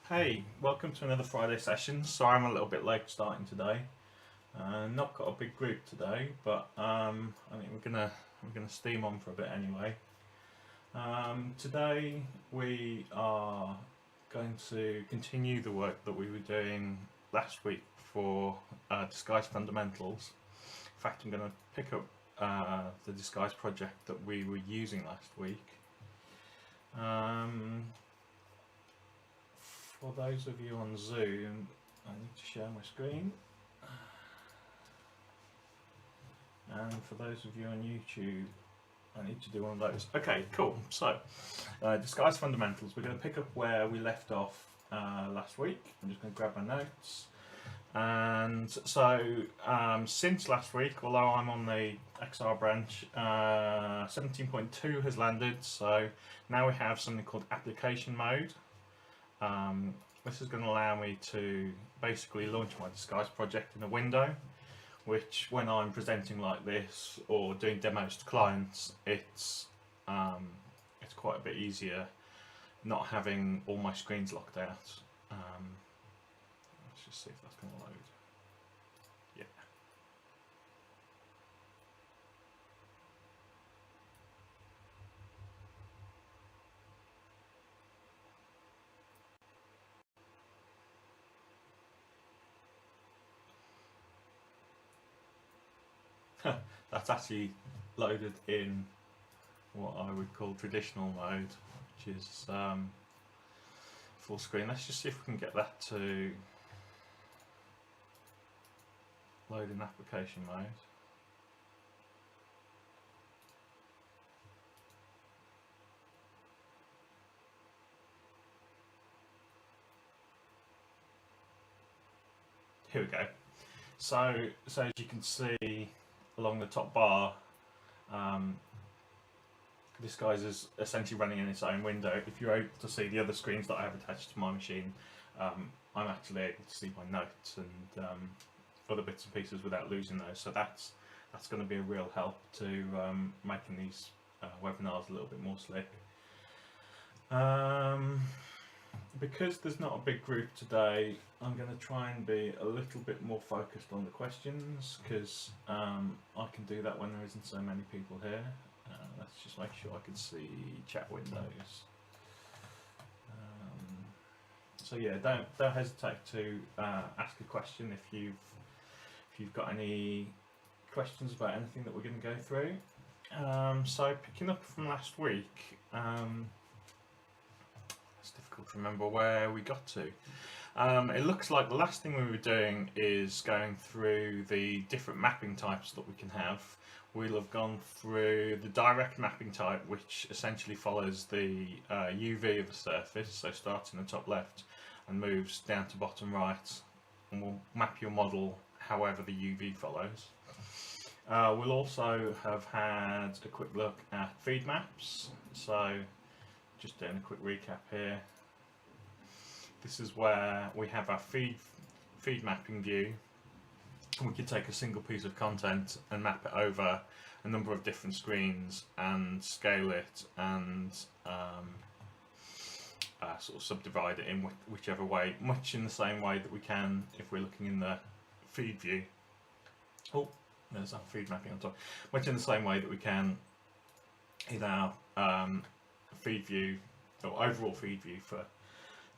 Hey, welcome to another Friday session. Sorry I'm a little bit late starting today. Not got a big group today, but I think we're gonna steam on for a bit anyway. Today we are going to continue the work that we were doing last week for Disguise Fundamentals. In fact, I'm going to pick up the Disguise project that we were using last week. For those of you on Zoom, I need to share my screen. And for those of you on YouTube, I need to do one of those. Okay, cool. So, Disguise Fundamentals, we're going to pick up where we left off last week. I'm just going to grab my notes. And so, since last week, although I'm on the XR branch, 17.2 has landed. So now we have something called application mode. This is going to allow me to basically launch my Disguise project in a window, which when I'm presenting like this or doing demos to clients, it's quite a bit easier not having all my screens locked out. Let's just see if that's going to load. Yeah. That's actually loaded in what I would call traditional mode, which is full screen. Let's just see if we can get that to load in application mode. Here we go. So as you can see along the top bar, Disguise is essentially running in its own window. If you're able to see the other screens that I have attached to my machine, I'm actually able to see my notes and other bits and pieces without losing those. So that's going to be a real help to making these webinars a little bit more slick. Because there's not a big group today, I'm going to try and be a little bit more focused on the questions, because I can do that when there isn't so many people here. Let's just make sure I can see chat windows. So yeah, don't hesitate to ask a question if you've got any questions about anything that we're going to go through. So picking up from last week, it's difficult to remember where we got to. It looks like the last thing we were doing is going through the different mapping types that we can have. We'll have gone through the direct mapping type, which essentially follows the UV of a surface, so starts in the top left and moves down to bottom right, and we'll map your model however the UV follows. We'll also have had a quick look at feed maps, so just doing a quick recap here. This is where we have our feed mapping view. We can take a single piece of content and map it over a number of different screens and scale it and sort of subdivide it in whichever way, much in the same way that we can if we're looking in the feed view. Oh, there's our feed mapping on top. Much in the same way that we can in our feed view, or overall feed view for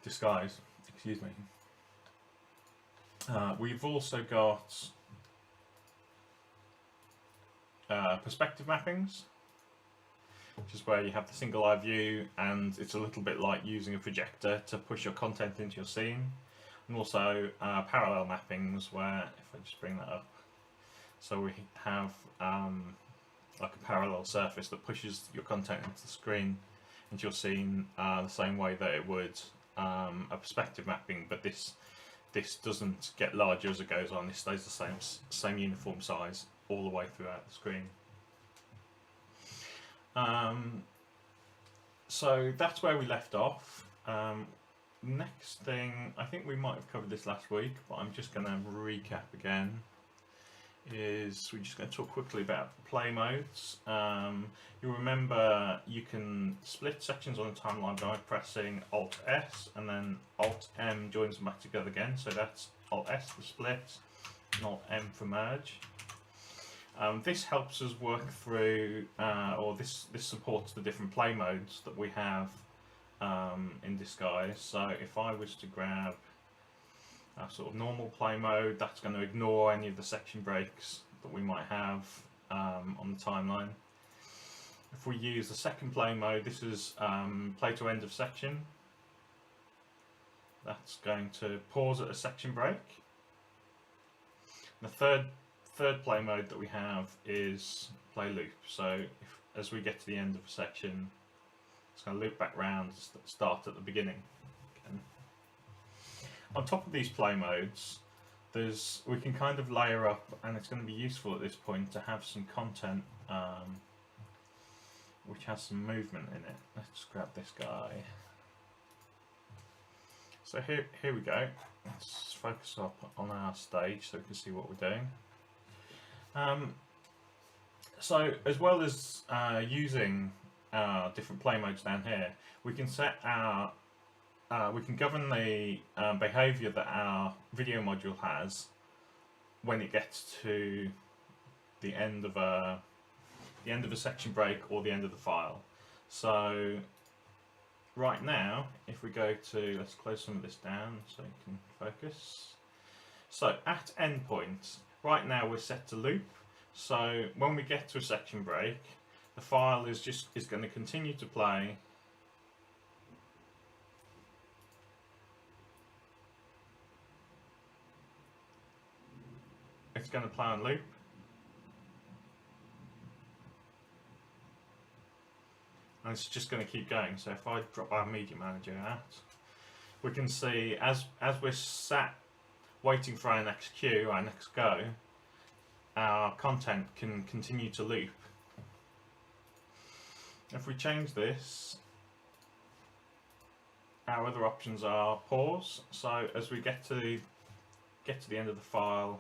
Disguise, excuse me. We've also got perspective mappings, which is where you have the single eye view, and it's a little bit like using a projector to push your content into your scene. And also parallel mappings, where, if I just bring that up, so we have like a parallel surface that pushes your content into the screen, into your scene, the same way that it would a perspective mapping, but this doesn't get larger as it goes on. This stays the same uniform size all the way throughout the screen. So that's where we left off. Next thing, I think we might have covered this last week, but I'm just going to recap again, is we're just going to talk quickly about Playmodes. You'll remember you can split sections on a timeline by pressing Alt S and then Alt M joins them back together again. So that's Alt S for split and Alt M for merge. This helps us work through, or this supports the different play modes that we have in Disguise. So if I was to grab a sort of normal play mode, that's going to ignore any of the section breaks that we might have on the timeline. If we use the second play mode, this is play to end of section. That's going to pause at a section break. The third play mode that we have is play loop. So as we get to the end of a section, it's going to loop back round to start at the beginning. Again. On top of these play modes, we can kind of layer up, and it's going to be useful at this point to have some content which has some movement in it. Let's grab this guy. So here we go. Let's focus up on our stage so we can see what we're doing. So as well as using different play modes down here, we can set our we can govern the behavior that our video module has when it gets to the end of a section break or the end of the file. So right now, if we go to, let's close some of this down so you can focus. So at endpoint, right now we're set to loop. So when we get to a section break, the file is going to continue to play. It's going to play on loop. And it's just going to keep going. So if I drop our media manager out, we can see as we're sat waiting for our next cue, our next go, our content can continue to loop. If we change this, our other options are pause. So as we get to the end of the file,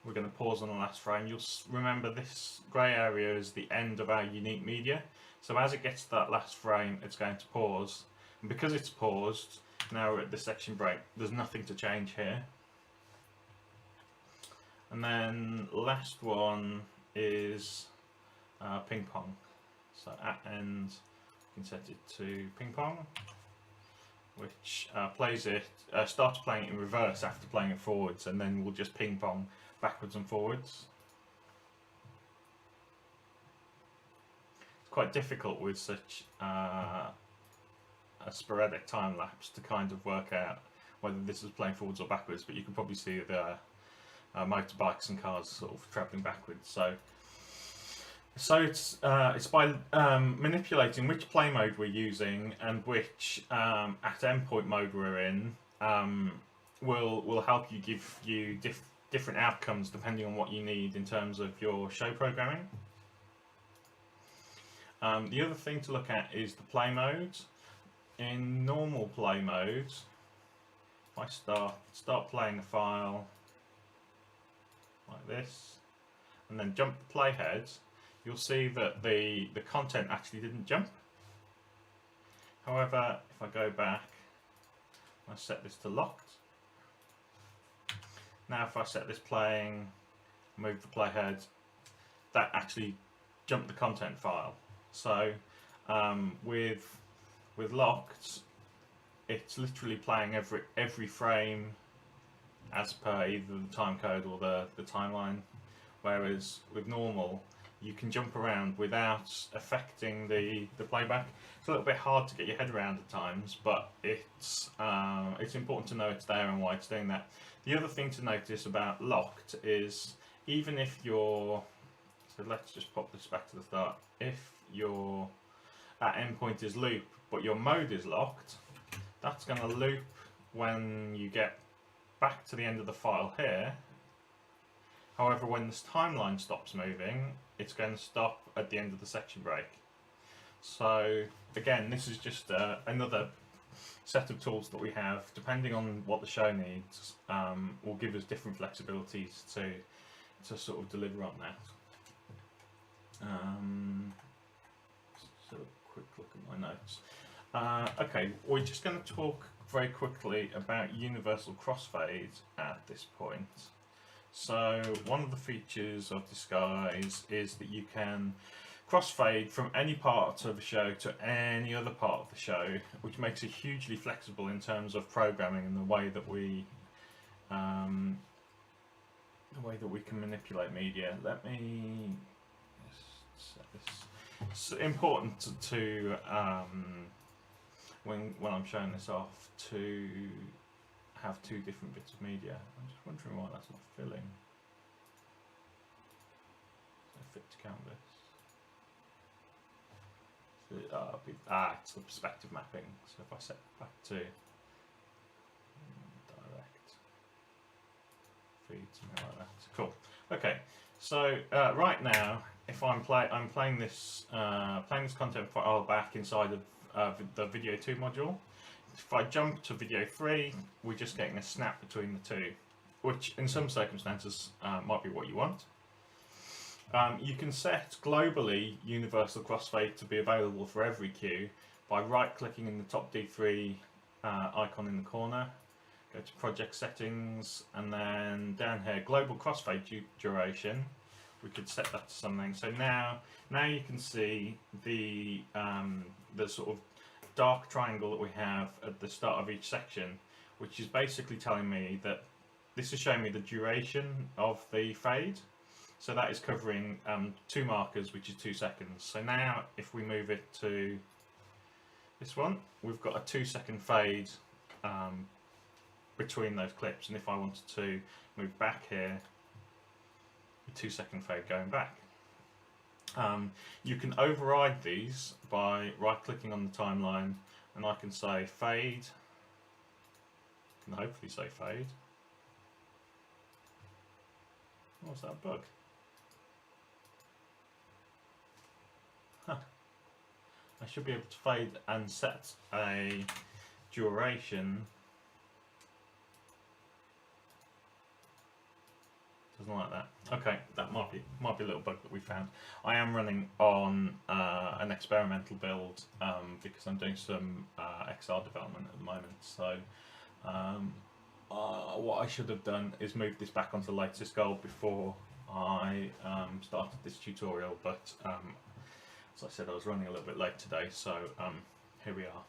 we're going to pause on the last frame. You'll remember this grey area is the end of our unique media. So as it gets to that last frame, it's going to pause. And because it's paused, now we're at the section break. There's nothing to change here. And then last one is ping pong. So at end, you can set it to ping pong, which starts playing it in reverse after playing it forwards, and then we'll just ping pong backwards and forwards. It's quite difficult with such a sporadic time lapse to kind of work out whether this is playing forwards or backwards, but you can probably see the motorbikes and cars sort of travelling backwards. So it's by manipulating which play mode we're using and which at endpoint mode we're in will help you give you different outcomes depending on what you need in terms of your show programming. The other thing to look at is the play mode. In normal play mode, if I start playing a file like this, and then jump the playhead, you'll see that the content actually didn't jump. However, if I go back, I set this to locked. Now if I set this playing, move the playhead, that actually jumped the content file. So with locked, it's literally playing every frame as per either the time code or the timeline. Whereas with normal, you can jump around without affecting the playback. It's a little bit hard to get your head around at times, but it's important to know it's there and why it's doing that. The other thing to notice about locked is even if you're, so let's just pop this back to the start, if your endpoint is loop but your mode is locked, that's going to loop when you get back to the end of the file here. However, when this timeline stops moving, it's going to stop at the end of the section break. So again, this is just another set of tools that we have, depending on what the show needs, will give us different flexibilities to to sort of deliver on that. So a quick look at my notes. Okay, we're just going to talk very quickly about universal crossfade at this point. So one of the features of Disguise is that you can crossfade from any part of a show to any other part of the show, which makes it hugely flexible in terms of programming and the way that we can manipulate media. Let me set this. It's important to when I'm showing this off to have two different bits of media. I'm just wondering why that's not filling. So fit to canvas. It's the perspective mapping. So if I set it back to direct feed, something like that. Cool. Okay. So right now, if I'm playing this content file back inside of the video 2 module. If I jump to video 3, we're just getting a snap between the two, which in some circumstances might be what you want. You can set globally universal crossfade to be available for every queue by right-clicking in the top D3 icon in the corner, go to project settings, and then down here global crossfade duration. We could set that to something. So now you can see the sort of dark triangle that we have at the start of each section, which is basically telling me that this is showing me the duration of the fade. So that is covering 2 markers, which is 2 seconds. So now if we move it to this one, we've got a 2-second fade between those clips. And if I wanted to move back here, a 2-second fade going back. You can override these by right-clicking on the timeline, and I can say fade. I can hopefully say fade. What's that bug? Huh. I should be able to fade and set a duration. Doesn't like that. Okay, that might be a little bug that we found. I am running on an experimental build because I'm doing some XR development at the moment. So what I should have done is move this back onto the latest goal before I started this tutorial. But as I said, I was running a little bit late today, so here we are.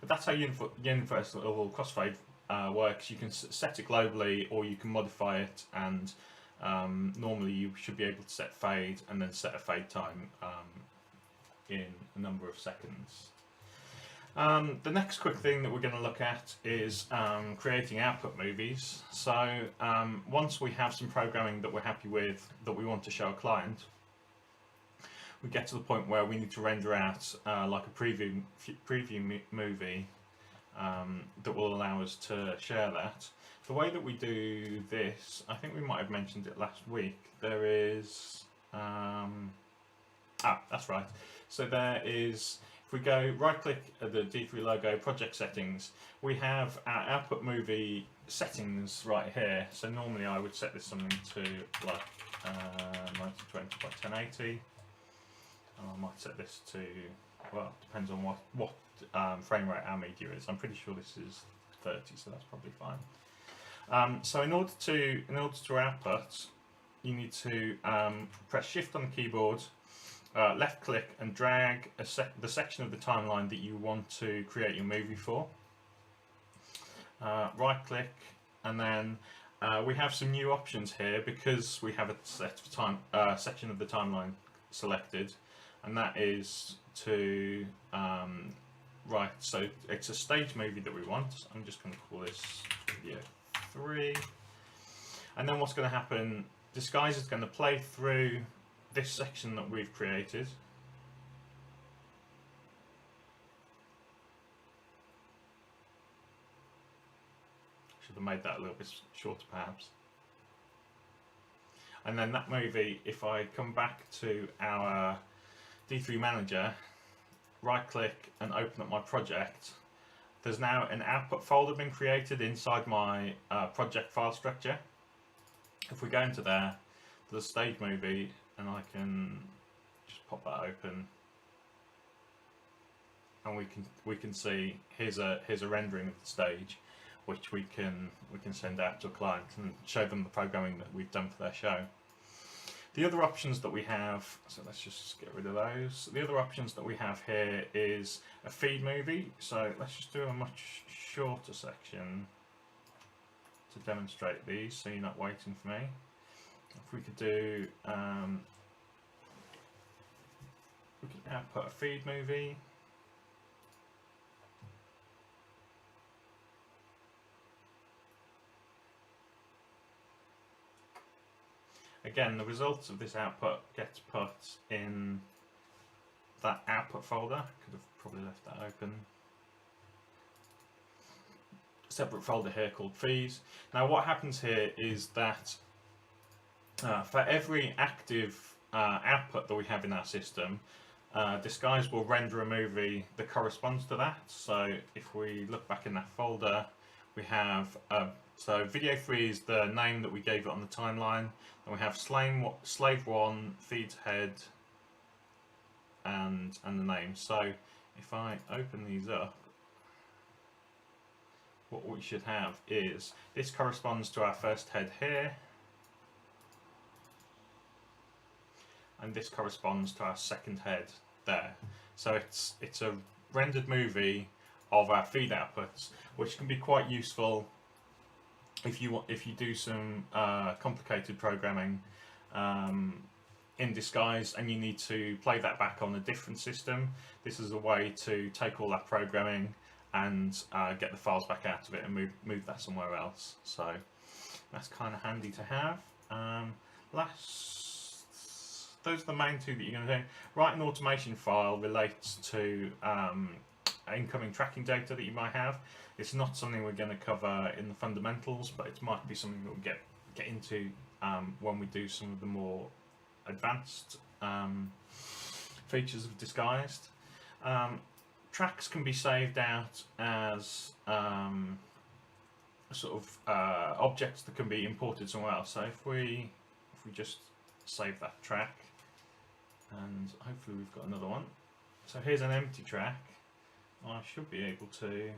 But that's how universal crossfade works. You can set it globally, or you can modify it, and normally you should be able to set fade and then set a fade time in a number of seconds. The next quick thing that we're going to look at is creating output movies. So once we have some programming that we're happy with, that we want to show a client, we get to the point where we need to render out like a preview movie that will allow us to share that. The way that we do this, I think we might have mentioned it last week. There is that's right. So there is, if we go right click at the D3 logo, project settings, we have our output movie settings right here. So normally I would set this something to like 1920 by 1080. I might set this to, well, depends on what frame rate our media is. I'm pretty sure this is 30, so that's probably fine. So in order to output, you need to press Shift on the keyboard, left click, and drag the section of the timeline that you want to create your movie for. Right click, and then we have some new options here because we have a section of the timeline selected, and that is to right, so it's a stage movie that we want. I'm just going to call this video 3, and then what's going to happen, Disguise is going to play through this section that we've created. Should have made that a little bit shorter perhaps. And then that movie, if I come back to our D3 manager, right click and open up my project, there's now an output folder been created inside my project file structure. If we go into there, the stage movie, and I can just pop that open, and we can see here's a rendering of the stage, which we can send out to a client and show them the programming that we've done for their show. The other options that we have, so let's just get rid of those. The other options that we have here is a feed movie. So let's just do a much shorter section to demonstrate these, so you're not waiting for me. If we could do, we can output a feed movie. Again, the results of this output gets put in that output folder. Could have probably left that open. Separate folder here called feeds. Now what happens here is that for every active output that we have in our system, Disguise will render a movie that corresponds to that. So if we look back in that folder, we have so video 3 is the name that we gave it on the timeline. Then we have slave 1, feeds head, and the name. So if I open these up, what we should have is this corresponds to our first head here, and this corresponds to our second head there. So it's a rendered movie of our feed outputs, which can be quite useful if you do some complicated programming in Disguise and you need to play that back on a different system. This is a way to take all that programming and get the files back out of it and move that somewhere else. So that's kind of handy to have. Those are the main two that you're going to do. Write an automation file relates to incoming tracking data that you might have. It's not something we're going to cover in the fundamentals, but it might be something that we'll get into when we do some of the more advanced features of Disguised. Tracks can be saved out as sort of objects that can be imported somewhere else. So if we just save that track, and hopefully we've got another one. So here's an empty track. I should be able to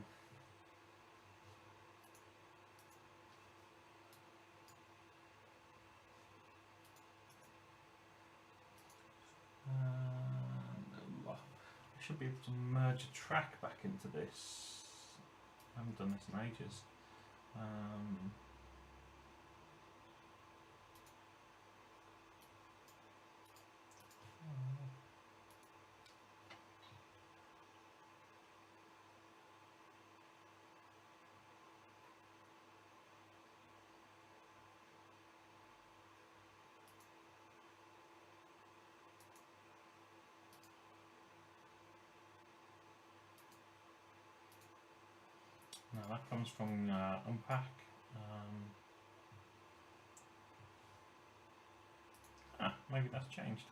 I should be able to merge a track back into this. I haven't done this in ages. Now that comes from Unpack. Maybe that's changed.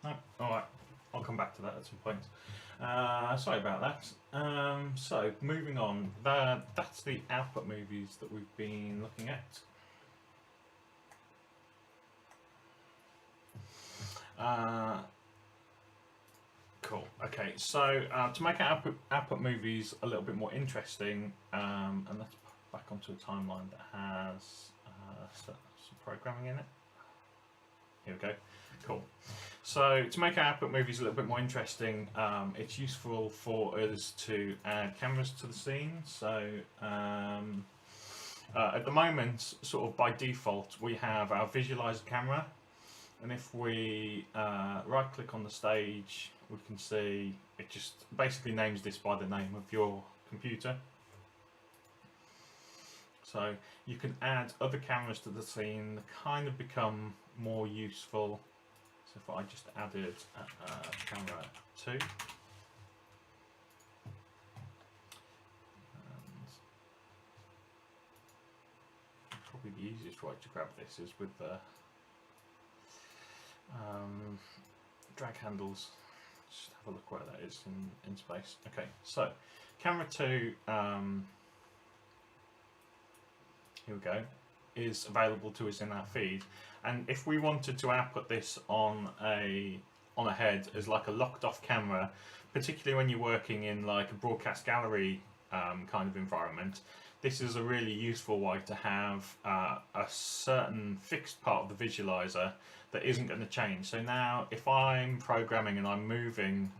No, alright, I'll come back to that at some point. Sorry about that. So, moving on, that's the output movies that we've been looking at. Cool. Okay, so to make our output movies a little bit more interesting, and let's put back onto a timeline that has some programming in it. Here we go. Cool. So to make our output movies a little bit more interesting, it's useful for us to add cameras to the scene. So at the moment, sort of by default, we have our visualizer camera. And if we right click on the stage, we can see it just basically names this by the name of your computer. So you can add other cameras to the scene that kind of become more useful. So if I just added camera 2. And probably the easiest way to grab this is with the drag handles. just have a look where that is in space. Okay, so camera 2, here we go, is available to us in our feed, and if we wanted to output this on a head as like a locked off camera, particularly when you're working in like a broadcast gallery kind of environment, this is a really useful way to have a certain fixed part of the visualizer that isn't going to change. So now if I'm programming and I'm moving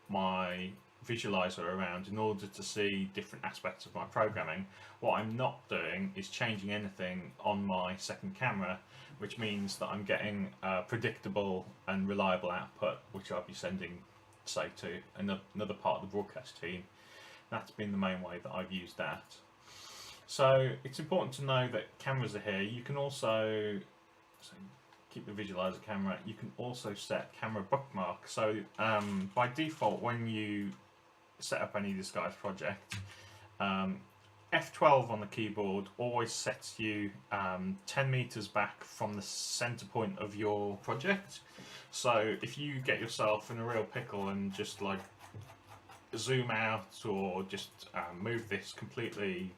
my visualizer around in order to see different aspects of my programming, what I'm not doing is changing anything on my second camera, which means that I'm getting predictable and reliable output, which I'll be sending, say, to another part of the broadcast team. That's been the main way that I've used that. So it's important to know that cameras are here. You can also keep the visualizer camera. You can also set camera bookmark. So by default, when you set up any Disguise project, F12 on the keyboard always sets you 10 meters back from the center point of your project. So if you get yourself in a real pickle and just like zoom out or just move this completely,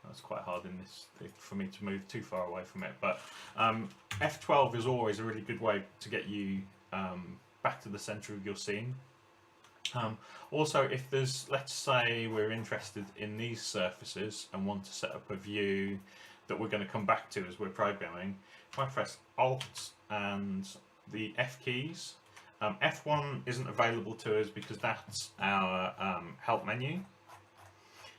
that's quite hard in this for me to move too far away from it, but F12 is always a really good way to get you back to the center of your scene. Also, if there's, let's say we're interested in these surfaces and want to set up a view that we're going to come back to as we're programming, if I press Alt and the F keys, F1 isn't available to us because that's our help menu.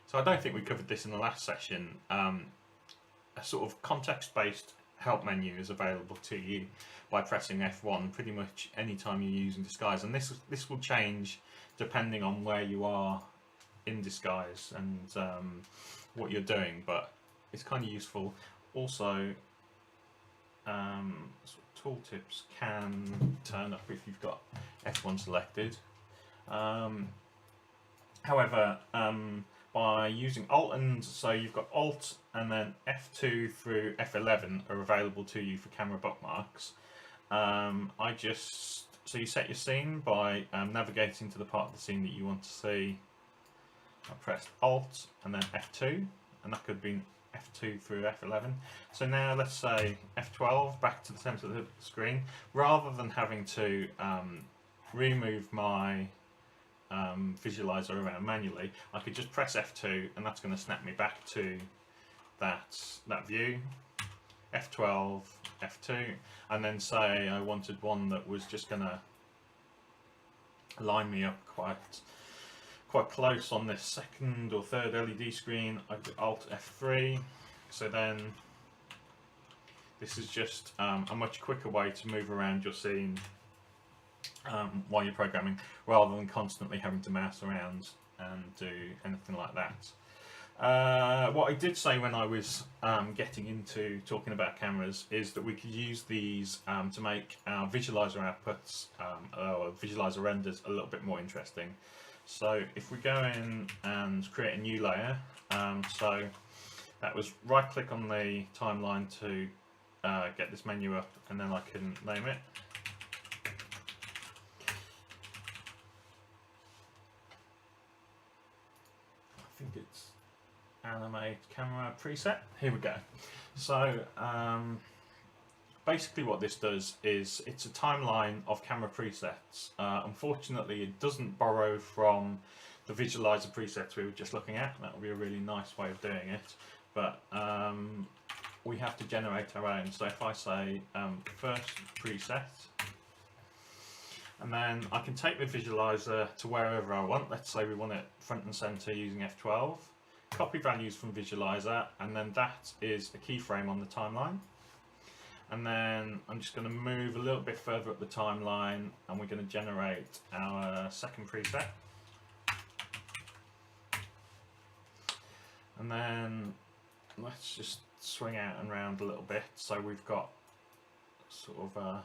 So I don't think we covered this in the last session. A sort of context-based help menu is available to you by pressing F1 pretty much any time you're using Disguise, and this will change depending on where you are in Disguise and what you're doing, but it's kind of useful. Also, sort of tooltips can turn up if you've got F1 selected. However, by using Alt, and so you've got Alt and then F2 through F11 are available to you for camera bookmarks. So you set your scene by navigating to the part of the scene that you want to see. I pressed Alt and then F2, and that could have been F2 through F11. So now let's say F12 back to the center of the screen. Rather than having to remove my visualizer around manually, I could just press F2 and that's going to snap me back to that view. F12, F2, and then say I wanted one that was just going to line me up quite close on this second or third LED screen. I could Alt F3. So then this is just a much quicker way to move around your scene while you're programming, rather than constantly having to mouse around and do anything like that. What I did say when I was getting into talking about cameras is that we could use these to make our visualizer outputs or visualizer renders a little bit more interesting. So if we go in and create a new layer, so that was right click on the timeline to get this menu up, and then I can name it. I think it's animate camera preset. Here we go. So basically what this does is it's a timeline of camera presets. Unfortunately it doesn't borrow from the visualizer presets we were just looking at. That would be a really nice way of doing it, but we have to generate our own. So if I say first preset, and then I can take the visualizer to wherever I want. Let's say we want it front and center using F12. Copy values from visualizer, and then that is a keyframe on the timeline. And then I'm just going to move a little bit further up the timeline, and we're going to generate our second preset. And then let's just swing out and round a little bit so we've got sort of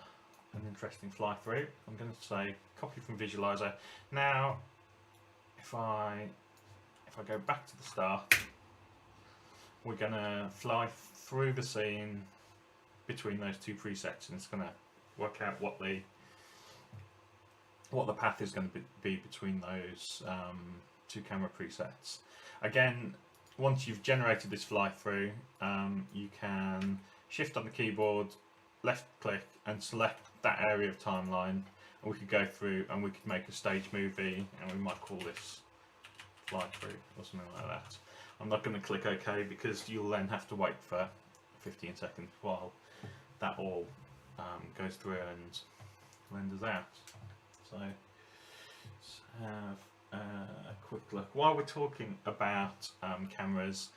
an interesting fly through. I'm going to say copy from visualizer. Now if I go back to the start, we're going to fly through the scene between those two presets, and it's going to work out what the what the path is going to be between those two camera presets. Again, once you've generated this fly through, you can shift on the keyboard, left click and select that area of timeline, and we could go through and we could make a stage movie, and we might call this fly through or something like that. I'm not going to click OK because you'll then have to wait for 15 seconds while that all goes through and renders out. So let's have a quick look. While we're talking about cameras,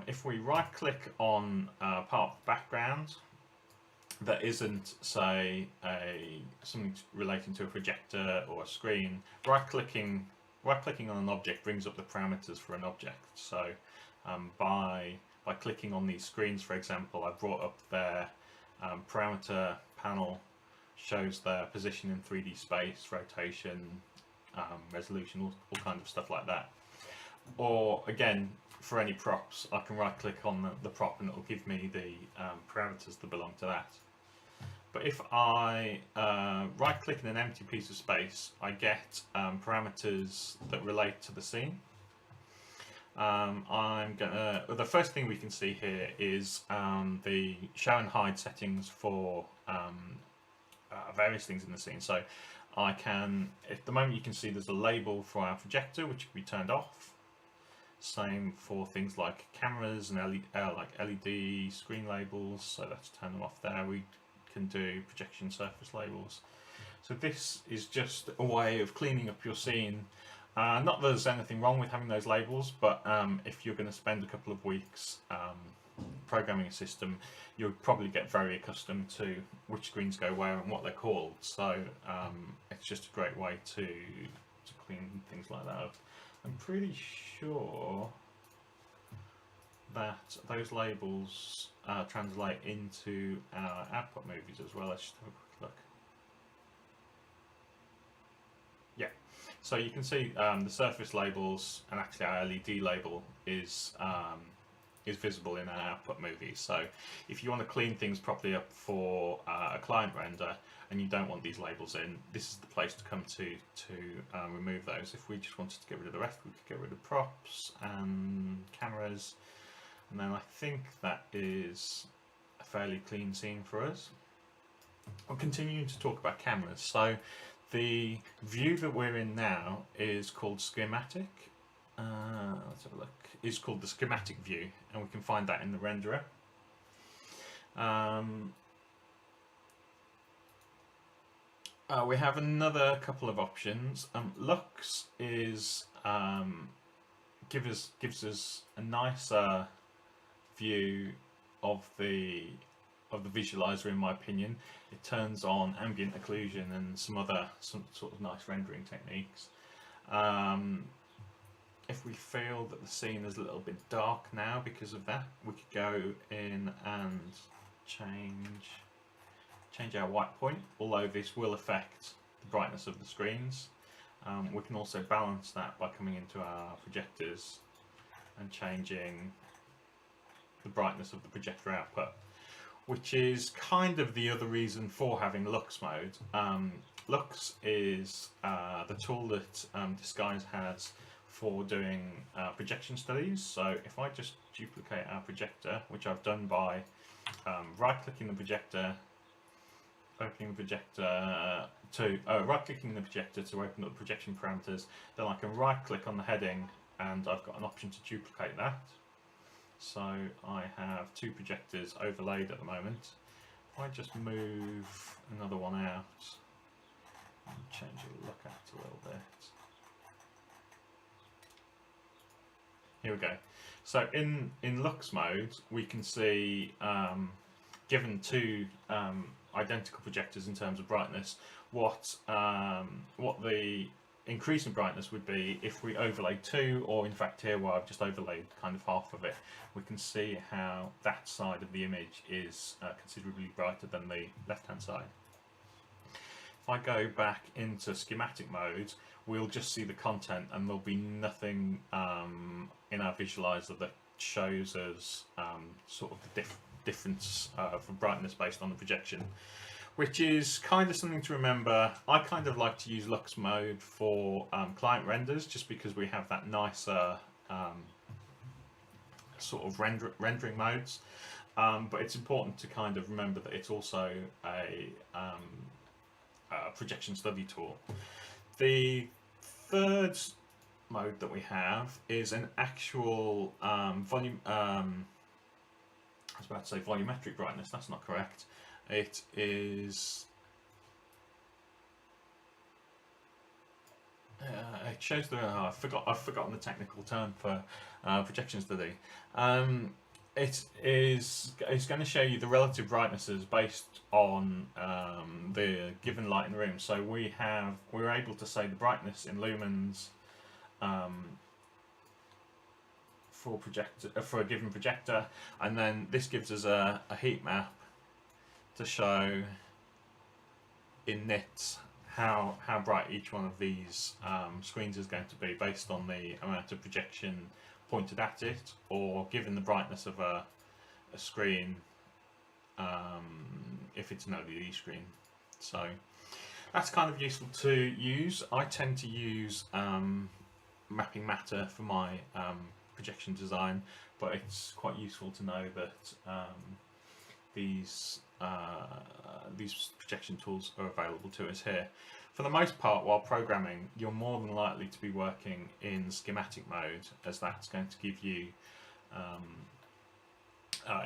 if we right click on part of the background that isn't, say, something relating to a projector or a screen, right clicking on an object brings up the parameters for an object. So by clicking on these screens, for example, I brought up their parameter panel, shows their position in 3D space, rotation, resolution, all kinds of stuff like that. Or again, for any props, I can right click on the prop and it will give me the parameters that belong to that. But if I right click in an empty piece of space, I get parameters that relate to the scene. The first thing we can see here is the show and hide settings for various things in the scene. So I can, at the moment you can see there's a label for our projector which can be turned off. Same for things like cameras and like LED screen labels, so let's turn them off there. We can do projection surface labels. So this is just a way of cleaning up your scene. Not that there's anything wrong with having those labels, but if you're going to spend a couple of weeks programming a system, you'll probably get very accustomed to which screens go where and what they're called. So it's just a great way to clean things like that up. I'm pretty sure that those labels translate into our output movies as well. Let's just have a quick look. Yeah, so you can see the surface labels, and actually our LED label is visible in our output movies. So if you want to clean things properly up for a client render and you don't want these labels in, this is the place to come to remove those. If we just wanted to get rid of the rest, we could get rid of props and cameras, and then I think that is a fairly clean scene for us. I'll continue to talk about cameras. So the view that we're in now is called schematic. Let's have a look. Is called the schematic view, and we can find that in the renderer. We have another couple of options. Lux is gives us a nicer view of the visualizer, in my opinion. It turns on ambient occlusion and some sort of nice rendering techniques. If we feel that the scene is a little bit dark now because of that, we could go in and change our white point, although this will affect the brightness of the screens. We can also balance that by coming into our projectors and changing the brightness of the projector output, which is kind of the other reason for having Lux Mode. Lux is the tool that Disguise has for doing projection studies. So if I just duplicate our projector, which I've done by right-clicking the projector, opening the projector right-clicking the projector to open up the projection parameters, then I can right-click on the heading and I've got an option to duplicate that. So I have two projectors overlaid at the moment. If I just move another one out and change the look at it a little bit. Here we go. So in Lux Mode, we can see, given two identical projectors in terms of brightness, what the increase in brightness would be if we overlay two, or in fact here where I've just overlaid kind of half of it, we can see how that side of the image is considerably brighter than the left-hand side. If I go back into schematic mode, we'll just see the content and there'll be nothing in our visualizer that shows us sort of the difference for brightness based on the projection. which is kind of something to remember. I kind of like to use Lux Mode for client renders, just because we have that nicer sort of rendering modes. But it's important to kind of remember that it's also a projection study tool. The third mode that we have is an actual volume. I was about to say volumetric brightness. That's not correct. It is. It shows the. I've forgotten the technical term for projection study. It's going to show you the relative brightnesses based on the given light in the room. So we're able to say the brightness in lumens for a given projector, and then this gives us a heat map to show in nits how bright each one of these screens is going to be based on the amount of projection pointed at it, or given the brightness of a screen if it's an LED screen. So that's kind of useful to use. I tend to use mapping matter for my projection design, but it's quite useful to know that these projection tools are available to us here. For the most part, while programming, you're more than likely to be working in schematic mode, as that's going to give you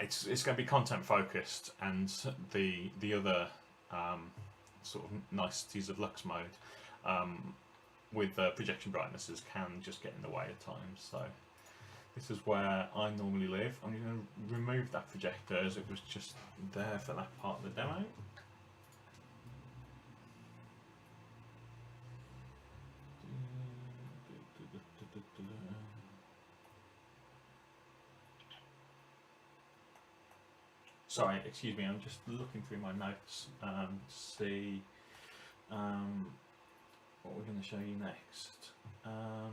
it's going to be content focused, and the other sort of niceties of Lux Mode with projection brightnesses can just get in the way at times. So this is where I normally live. I'm going to remove that projector as it was just there for that part of the demo. Sorry, excuse me, I'm just looking through my notes to see what we're going to show you next. I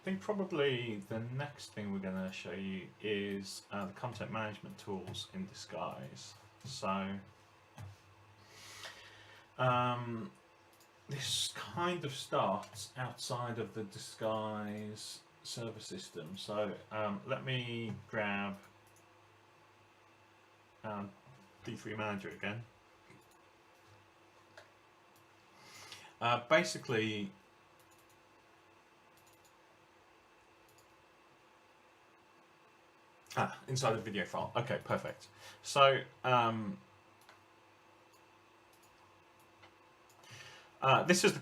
think probably the next thing we're going to show you is the content management tools in Disguise. So this kind of starts outside of the Disguise server system. So let me grab D3 Manager again. Basically, inside the video file. Okay, perfect. So this is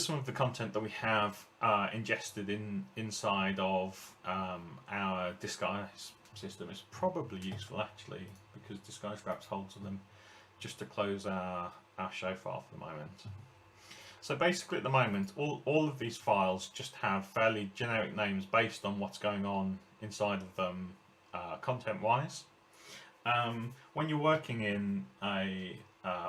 some of the content that we have ingested inside of our Disguise system. It's probably useful actually, because Disguise grabs hold of them, just to close our show file for the moment. So basically at the moment, all of these files just have fairly generic names based on what's going on inside of them content wise. When you're working in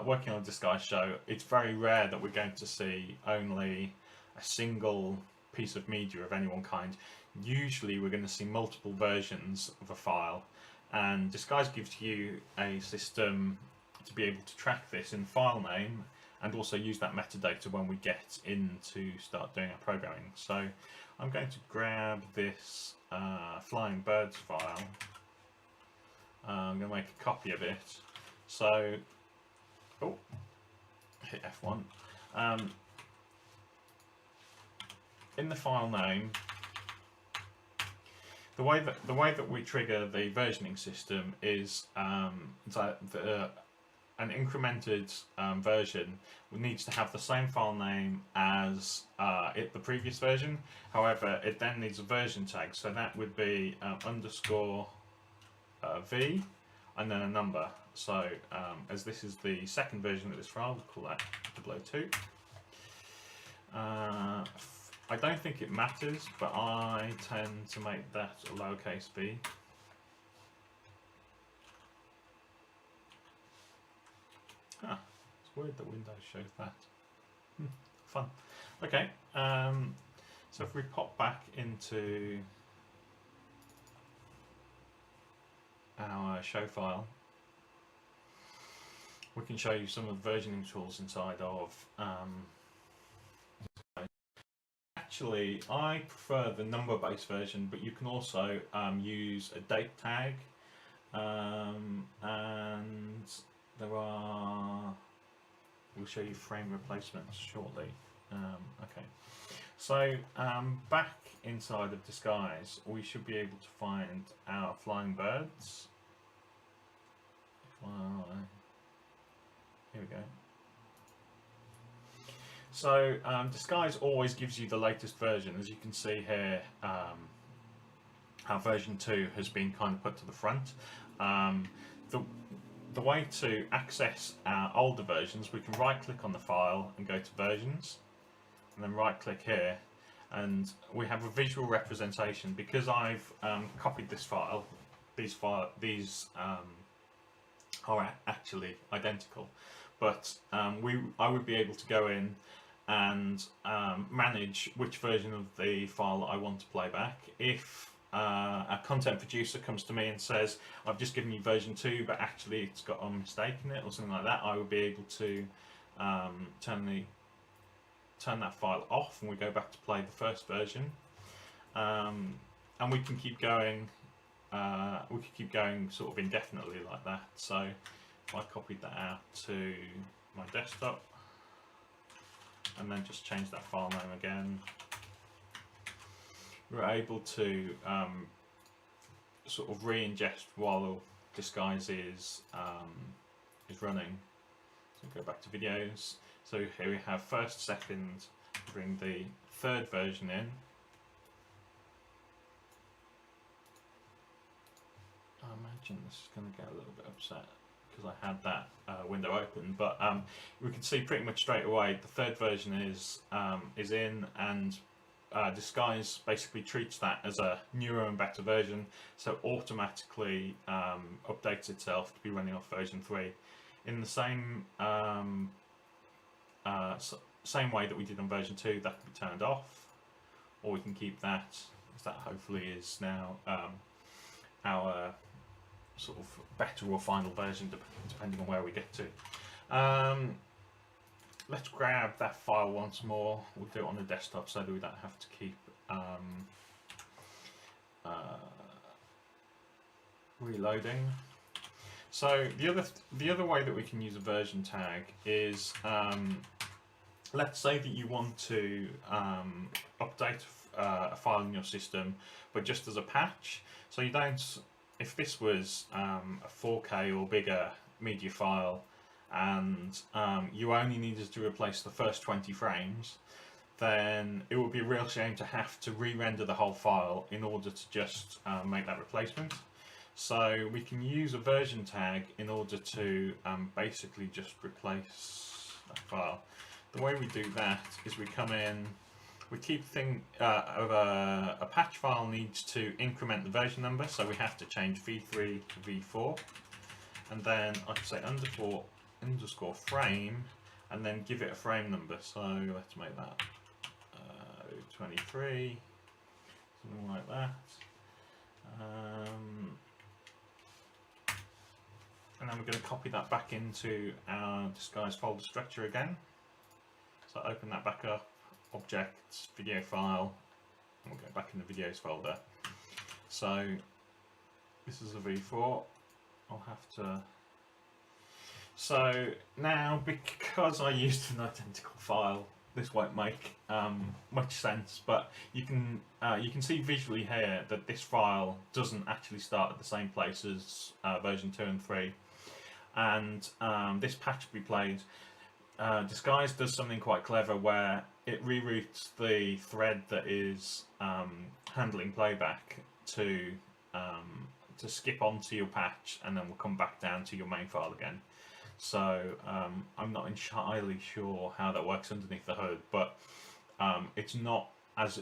working on a Disguise show, it's very rare that we're going to see only a single piece of media of any one kind. Usually we're going to see multiple versions of a file, and Disguise gives you a system to be able to track this in file name and also use that metadata when we get in to start doing our programming. So I'm going to grab this flying birds file. I'm going to make a copy of it. So, hit F1. In the file name, the way that we trigger the versioning system is an incremented version needs to have the same file name as the previous version. However, it then needs a version tag, so that would be underscore v and then a number. So as this is the second version of this file, we'll call that 002. I don't think it matters, but I tend to make that a lowercase b. It's weird that Windows shows that. Fun. Okay, so if we pop back into our show file, we can show you some of the versioning tools inside of. Actually, I prefer the number-based version, but you can also use a date tag, and there are. We'll show you frame replacements shortly. Okay, so back inside of Disguise, we should be able to find our flying birds. Here we go. So Disguise always gives you the latest version. As you can see here, our version 2 has been kind of put to the front. The way to access our older versions, we can right click on the file and go to versions, and then right click here, and we have a visual representation. Because I've copied this file, these are actually identical, but I would be able to go in and manage which version of the file I want to play back. If a content producer comes to me and says, I've just given you version 2 but actually it's got a mistake in it or something like that, I would be able to turn that file off, and we go back to play the first version, and we can keep going sort of indefinitely like that. So if I copied that out to my desktop and then just change that file name again, we're able to sort of re-ingest while Disguise is running. So go back to videos. So here we have first, second, bring the third version in. I imagine this is going to get a little bit upset because I had that window open, but we can see pretty much straight away the third version is in, and Disguise basically treats that as a newer and better version, so automatically updates itself to be running off version 3 in the same same way that we did on version 2. That can be turned off, or we can keep that, because that hopefully is now our sort of better or final version, depending on where we get to. Let's grab that file once more. We'll do it on the desktop so that we don't have to keep reloading. So the other way that we can use a version tag is, let's say that you want to update a file in your system, but just as a patch. So you don't, if this was a 4K or bigger media file, and you only needed to replace the first 20 frames, then it would be a real shame to have to re-render the whole file in order to just make that replacement. So we can use a version tag in order to basically just replace that file. The way we do that is we come in, we keep a patch file needs to increment the version number, so we have to change v3 to v4, and then I can say underscore frame, and then give it a frame number. So let's make that 23, something like that. And then we're going to copy that back into our Disguise folder structure again. So open that back up, objects, video file, and we'll go back in the videos folder. So this is a v4. I'll have to. So now, because I used an identical file, this won't make much sense. But you can see visually here that this file doesn't actually start at the same place as version 2 and 3, and this patch will be played. Disguise does something quite clever where it reroutes the thread that is handling playback to skip onto your patch, and then we'll come back down to your main file again. So I'm not entirely sure how that works underneath the hood, but it's not as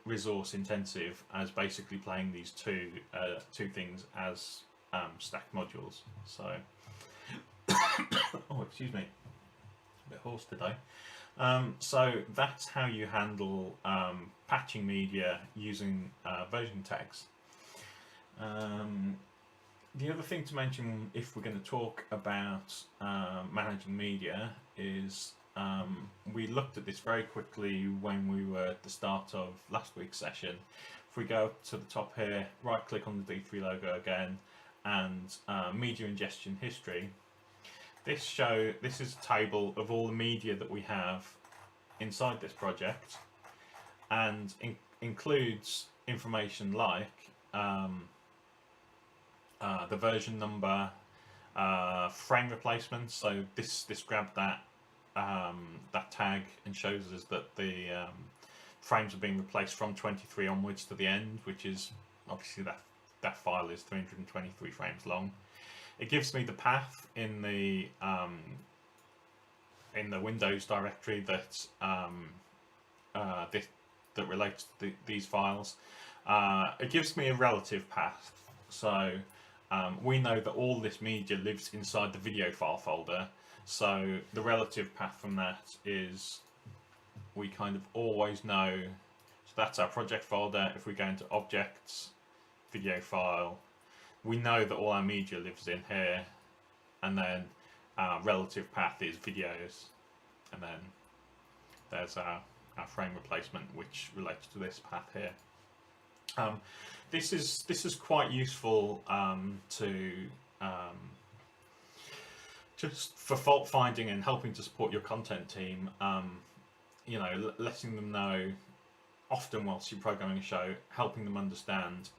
resource intensive as basically playing these two things as stacked modules. So oh, excuse me, a bit hoarse today. So that's how you handle patching media using version tags. The The other thing to mention, if we're going to talk about managing media, is we looked at this very quickly when we were at the start of last week's session. If we go to the top here, right click on the D3 logo again, and media ingestion history. This is a table of all the media that we have inside this project, and includes information like the version number, frame replacements. So this grabbed that that tag and shows us that the frames are being replaced from 23 onwards to the end, which is obviously that file is 323 frames long. It gives me the path in the Windows directory that that relates to these files. It gives me a relative path, so we know that all this media lives inside the video file folder. So the relative path from that is, we kind of always know, so that's our project folder. If we go into objects, video file, we know that all our media lives in here, and then our relative path is videos, and then there's our frame replacement, which relates to this path here. This is quite useful to just for fault finding and helping to support your content team. You know, letting them know often whilst you're programming a show, helping them understand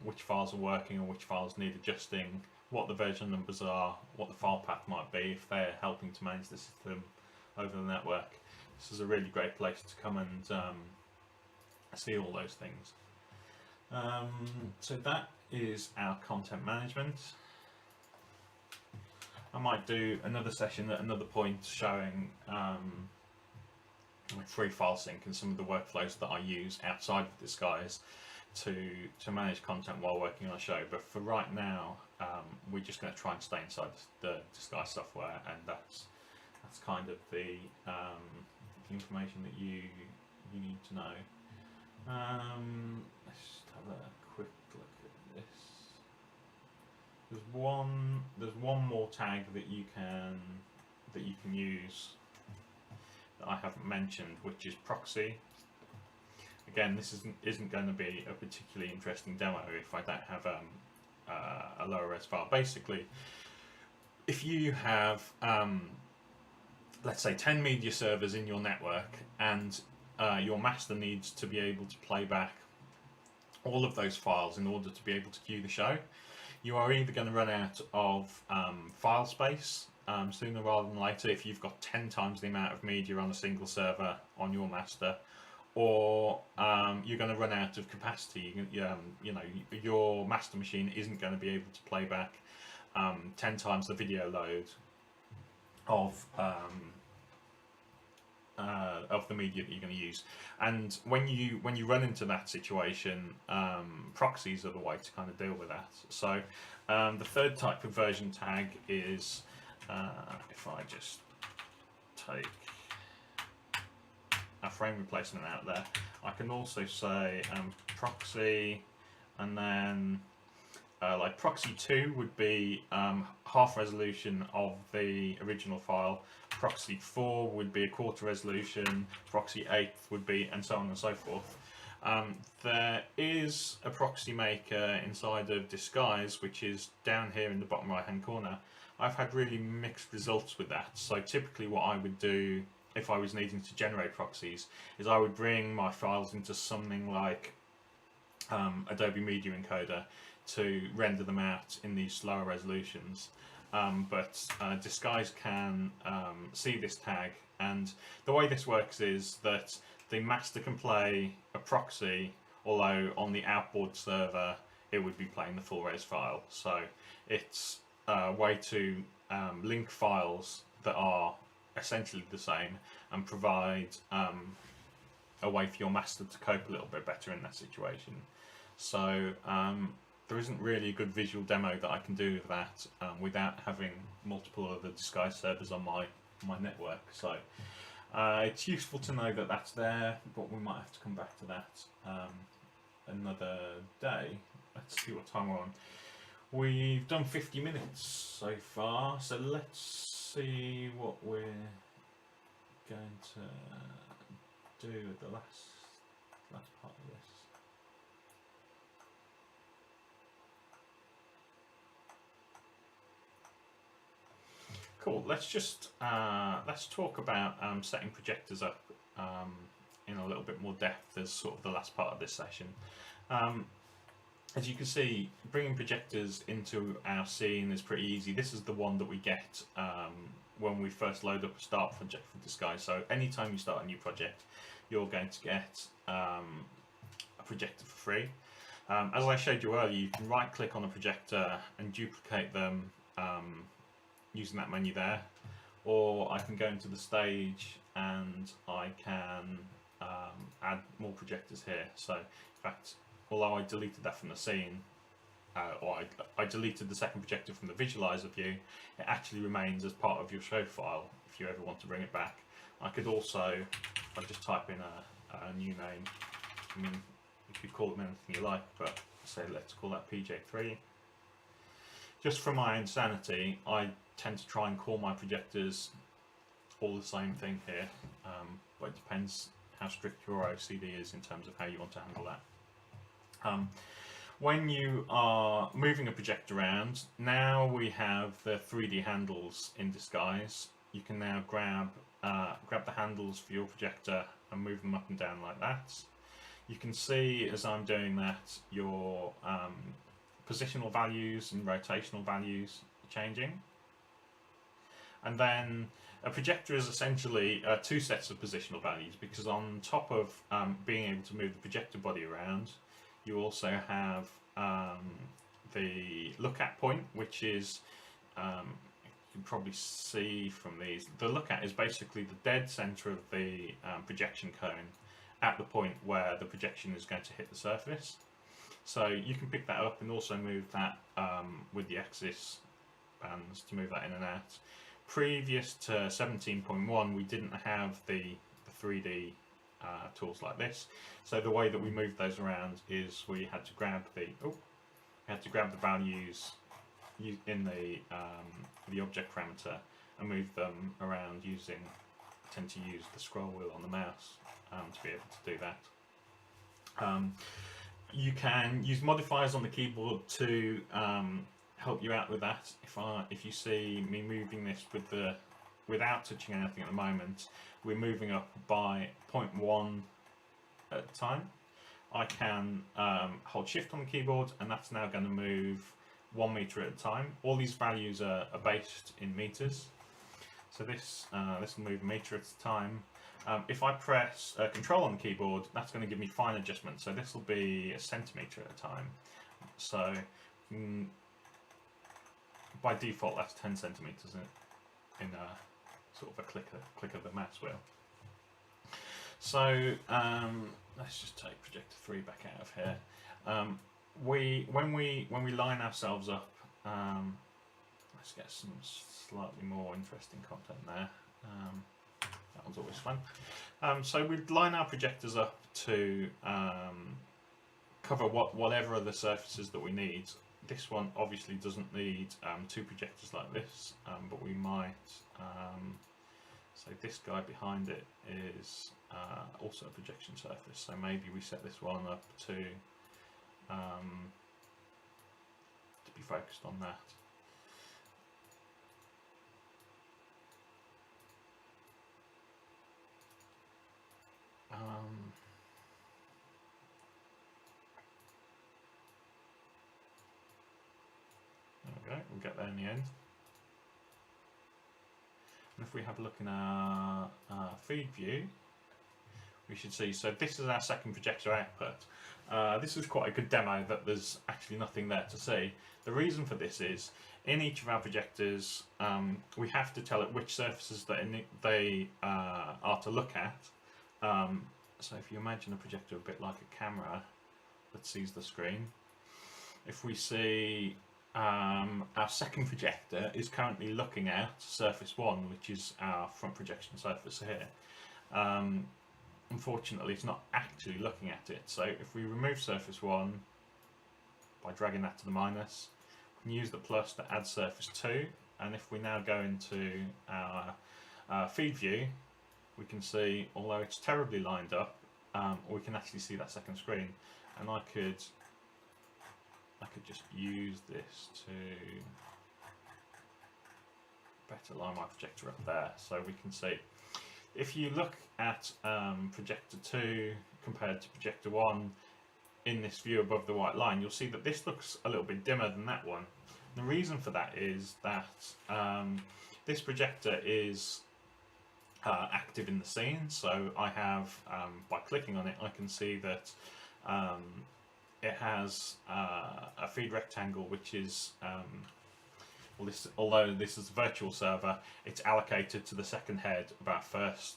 which files are working or which files need adjusting, what the version numbers are, what the file path might be, if they're helping to manage the system over the network. This is a really great place to come and see all those things. So that is our content management. I might do another session at another point showing free file sync and some of the workflows that I use outside of Disguise to manage content while working on a show. But for right now, we're just going to try and stay inside the Disguise software, and that's kind of the information that you need to know. Let's just have a quick look at this. There's one more tag that you can use that I haven't mentioned, which is Proxy. Again, this isn't going to be a particularly interesting demo if I don't have a lower res file. Basically, if you have let's say 10 media servers in your network, and your master needs to be able to play back all of those files in order to be able to queue the show, you are either going to run out of file space sooner rather than later if you've got 10 times the amount of media on a single server on your master, or you're going to run out of capacity. You know, your master machine isn't going to be able to play back 10 times the video load of the media that you're going to use. And when you run into that situation, proxies are the way to kind of deal with that. So the third type of version tag is, if I just take a frame replacement out there, I can also say proxy, and then like proxy 2 would be half resolution of the original file, proxy 4 would be a quarter resolution, proxy 8 would be, and so on and so forth. There is a proxy maker inside of Disguise, which is down here in the bottom right hand corner. I've had really mixed results with that. So typically what I would do if I was needing to generate proxies is I would bring my files into something like Adobe Media Encoder to render them out in these lower resolutions. But Disguise can see this tag, and the way this works is that the master can play a proxy, although on the outboard server it would be playing the full res file. So it's a way to link files that are essentially the same and provide a way for your master to cope a little bit better in that situation. So there isn't really a good visual demo that I can do of that without having multiple other Disguise servers on my network. So it's useful to know that that's there, but we might have to come back to that another day. Let's see what time we're on. We've done 50 minutes so far, so let's see what we're going to do with the last part of this. Cool. Let's talk about setting projectors up in a little bit more depth as sort of the last part of this session. As you can see, bringing projectors into our scene is pretty easy. This is the one that we get when we first load up a start project for Disguise. So anytime you start a new project, you're going to get a projector for free. As I showed you earlier, you can right click on a projector and duplicate them using that menu there, or I can go into the stage and I can add more projectors here. So in fact, although I deleted that from the scene, or I deleted the second projector from the visualizer view, it actually remains as part of your show file if you ever want to bring it back. I could also, if I just type in a new name, I mean, you could call them anything you like, but say let's call that PJ3. Just for my own sanity, I tend to try and call my projectors all the same thing here, but it depends how strict your OCD is in terms of how you want to handle that. When you are moving a projector around, now we have the 3D handles in Disguise. You can now grab the handles for your projector and move them up and down like that. You can see as I'm doing that your positional values and rotational values are changing. And then a projector is essentially two sets of positional values, because on top of being able to move the projector body around, you also have the look at point, which is, you can probably see from these, the look at is basically the dead center of the projection cone at the point where the projection is going to hit the surface. So you can pick that up and also move that with the axis bands to move that in and out. Previous to 17.1, we didn't have the 3D tools like this. So the way that we moved those around is we had to grab the values in the object parameter and move them around using. I tend to use the scroll wheel on the mouse to be able to do that. You can use modifiers on the keyboard to help you out with that. If you see me moving this without touching anything at the moment, we're moving up by 0.1 at a time. I can hold shift on the keyboard and that's now going to move 1 meter at a time. All these values are based in meters. So this will move a meter at a time. If I press control on the keyboard, that's going to give me fine adjustments. So this will be a centimeter at a time. So by default, that's 10 centimeters in a sort of a click of the mouse wheel. So let's just take projector 3 back out of here. When we line ourselves up, let's get some slightly more interesting content there. That one's always fun. So we line our projectors up to cover whatever other surfaces that we need. This one obviously doesn't need 2 projectors like this, but we might. So this guy behind it is also a projection surface. So maybe we set this one up to be focused on that. There we go, we'll get there in the end. And if we have a look in our feed view, we should see, so this is our second projector output. This is quite a good demo that there's actually nothing there to see. The reason for this is, in each of our projectors, we have to tell it which surfaces that they are to look at. So if you imagine a projector a bit like a camera that sees the screen, if we see our second projector is currently looking at surface 1, which is our front projection surface here. Unfortunately, it's not actually looking at it. So if we remove surface 1 by dragging that to the minus, can use the plus to add surface 2, and if we now go into our feed view, we can see, although it's terribly lined up, we can actually see that second screen, and I could just use this to better line my projector up there, so we can see. If you look at Projector 2 compared to Projector 1 in this view above the white line, you'll see that this looks a little bit dimmer than that one. The reason for that is that this projector is active in the scene, so I have, by clicking on it, I can see that it has a feed rectangle which is, although this is a virtual server, it's allocated to the second head of our first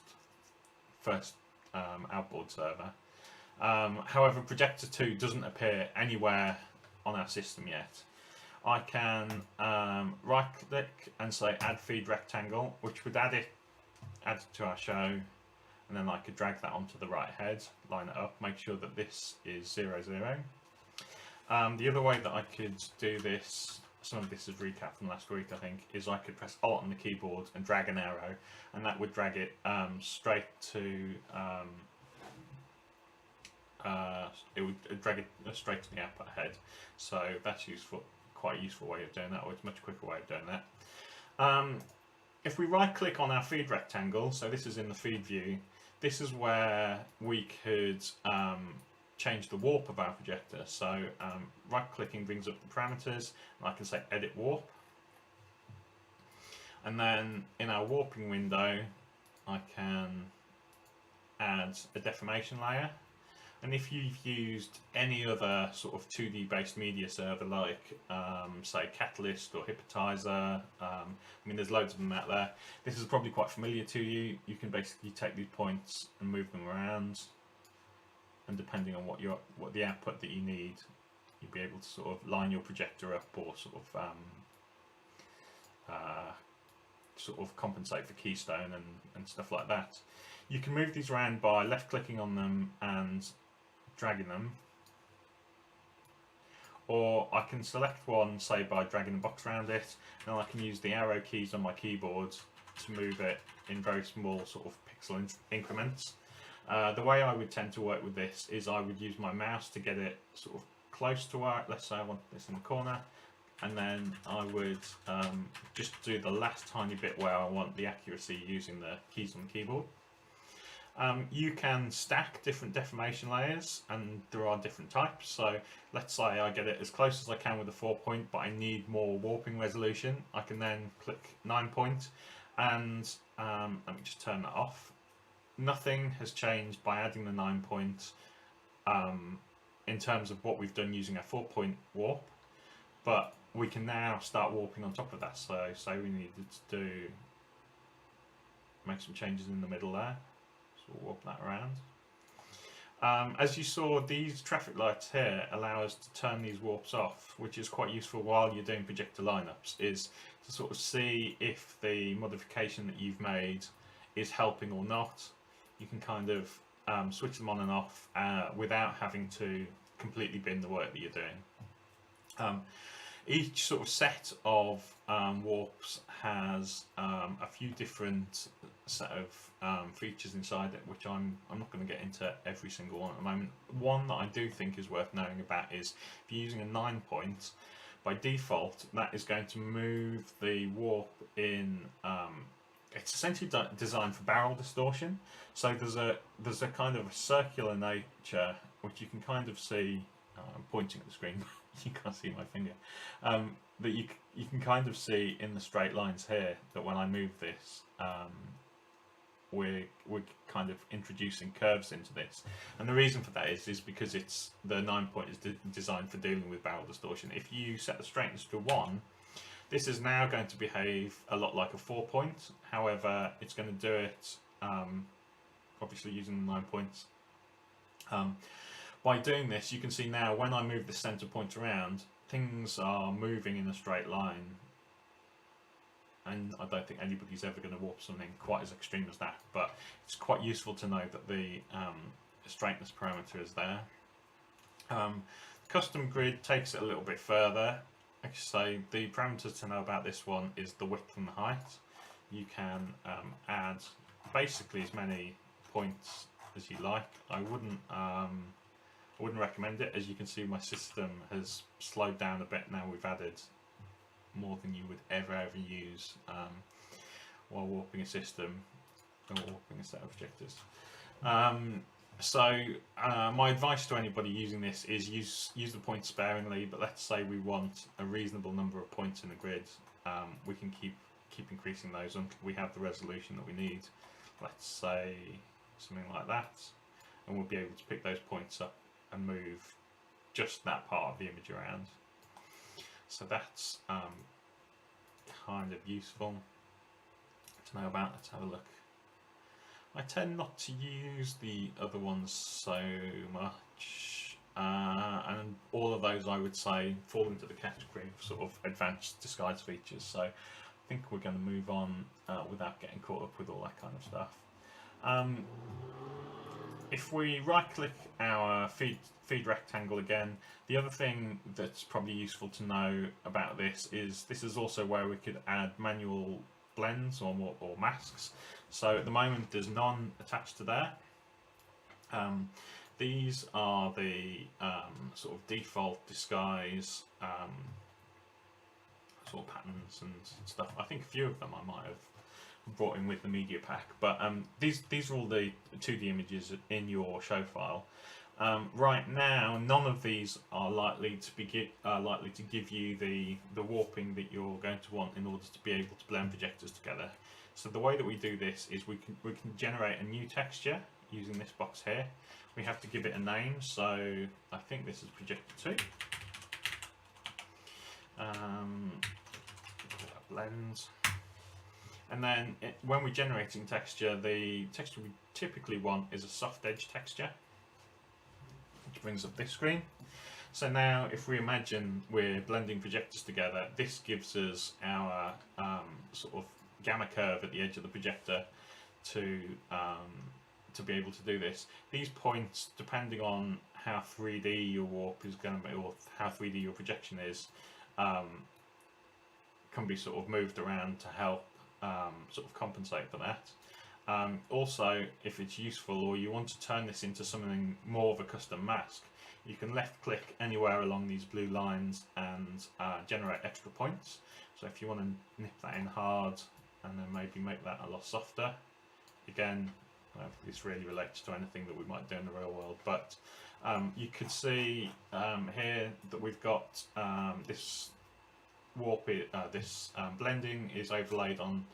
outboard server. However, Projector 2 doesn't appear anywhere on our system yet. I can right click and say add feed rectangle, which would add it to our show, and then I could drag that onto the right head, line it up, make sure that this is 0, 0. The other way that I could do this, some of this is recap from last week I think, is I could press Alt on the keyboard and drag an arrow, and that would drag it straight to it would drag it straight to the output head. So that's useful, quite a useful way of doing that, or it's a much quicker way of doing that. If we right click on our feed rectangle, so this is in the feed view, this is where we could change the warp of our projector. So right clicking brings up the parameters, and I can say edit warp. And then in our warping window, I can add a deformation layer. And if you've used any other sort of 2D based media server like say Catalyst or Hypnotizer, I mean there's loads of them out there, this is probably quite familiar to you. You can basically take these points and move them around, and depending on what the output that you need, you'll be able to sort of line your projector up, or sort of compensate for keystone and stuff like that. You can move these around by left clicking on them and dragging them, or I can select one, say by dragging the box around it, and I can use the arrow keys on my keyboard to move it in very small sort of pixel increments. The way I would tend to work with this is I would use my mouse to get it sort of close to where, let's say I want this in the corner, and then I would just do the last tiny bit where I want the accuracy using the keys on the keyboard. You can stack different deformation layers, and there are different types. So let's say I get it as close as I can with a 4-point, but I need more warping resolution. I can then click 9-point, and let me just turn that off. Nothing has changed by adding the 9-point in terms of what we've done using our 4-point warp, but we can now start warping on top of that. So say we needed to make some changes in the middle there. So we'll warp that around. As you saw, these traffic lights here allow us to turn these warps off, which is quite useful while you're doing projector lineups, is to sort of see if the modification that you've made is helping or not. You can kind of switch them on and off without having to completely bin the work that you're doing. Each sort of set of warps has a few different set of features inside it, which I'm not going to get into every single one at the moment. One that I do think is worth knowing about is if you're using a 9-point, by default that is going to move the warp in. It's essentially designed for barrel distortion. So there's a kind of a circular nature which you can kind of see. I'm pointing at the screen. You can't see my finger. That you can kind of see in the straight lines here that when I move this, we're kind of introducing curves into this, and the reason for that is because it's the 9-point is designed for dealing with barrel distortion. If you set the straightness to 1, this is now going to behave a lot like a 4-point. However, it's going to do it obviously using the 9 points. By doing this, you can see now when I move the center point around, things are moving in a straight line, and I don't think anybody's ever going to warp something quite as extreme as that, but it's quite useful to know that the straightness parameter is there. Custom grid takes it a little bit further. so the parameters to know about this one is the width and the height. You can add basically as many points as you like. I wouldn't recommend it. As you can see, my system has slowed down a bit now. We've added more than you would ever use while warping a system or warping a set of projectors. My advice to anybody using this is use the points sparingly, but let's say we want a reasonable number of points in the grid. We can keep increasing those until we have the resolution that we need. Let's say something like that, and we'll be able to pick those points up and move just that part of the image around. So that's kind of useful to know about. Let's have a look. I tend not to use the other ones so much, and all of those I would say fall into the category of sort of advanced disguise features, so I think we're going to move on without getting caught up with all that kind of stuff. If we right click our feed rectangle again, the other thing that's probably useful to know about this is also where we could add manual blends or masks. So at the moment there's none attached to there. These are the sort of default disguise sort of patterns and stuff. I think a few of them I might have brought in with the media pack, but these are all the 2D images in your show file. Right now, none of these are likely to give you the warping that you're going to want in order to be able to blend projectors together. So the way that we do this is we can generate a new texture using this box here. We have to give it a name, so I think this is Projector 2. Blends. And then when we're generating texture, the texture we typically want is a soft edge texture, which brings up this screen. So now if we imagine we're blending projectors together, this gives us our sort of gamma curve at the edge of the projector to be able to do this. These points, depending on how 3D your warp is going to be, or how 3D your projection is, can be sort of moved around to help sort of compensate for that. Also, if it's useful or you want to turn this into something more of a custom mask, you can left click anywhere along these blue lines and generate extra points. So if you want to nip that in hard and then maybe make that a lot softer, again, I don't think this really relates to anything that we might do in the real world, but you could see here that we've got this warp, blending is overlaid on